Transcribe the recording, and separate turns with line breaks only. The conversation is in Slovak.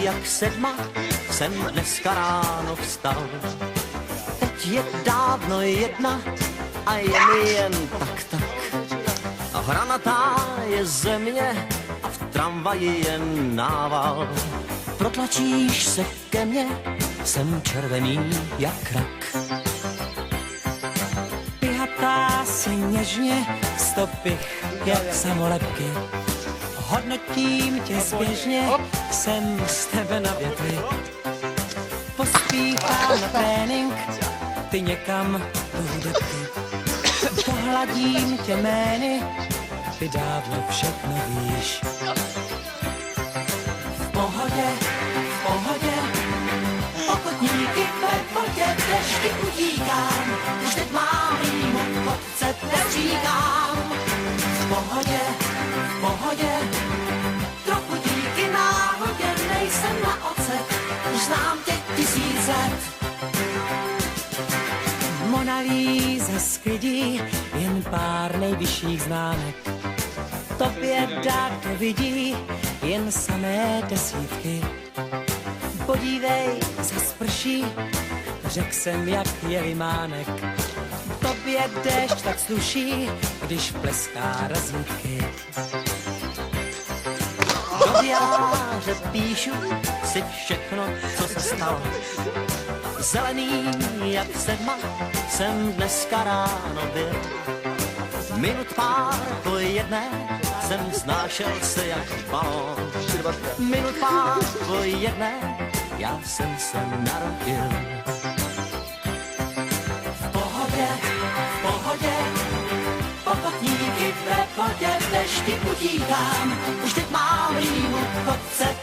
jak 7 jsem dneska ráno vstal. Teď je dávno 1 a je mi jen tak. A hranatá je země a v tramvaji jen nával. Protlačíš se ke mně, jsem červený jak rak.
Pihatá si něžně, stopy jak samolepky. Hodnotím tě zběžně, jsem z tebe na větvi. Pospíchám na trénink, ty někam do hudebky. Pohladím tě jmény, ty dávno všechno víš. V pohodě, ochotníky ve vodě, v dešti utíkám, už teď mám rýmu, chodce neříkám. V pohodě, trochu díky náhodě, nejsem na ocet, už znám tě 1000 let. Mona Lisa sklidí jen pár nejvyšších známek. Tobě dá, kdo vidí, jen samé desítky. Podívej, zas prší, řekl jsem, jak je limánek. Tobě déšť tak sluší, když pleská razítky.
Do diáře píšu si všechno, co se stalo. Zelený jak 7 jsem dneska ráno byl. Minut pár po 1 jsem snášel se jak balón. Minut pár po 1 já jsem se narodil.
V pohodě, ochotníky ve vodě, v dešti utíkám, už teď mám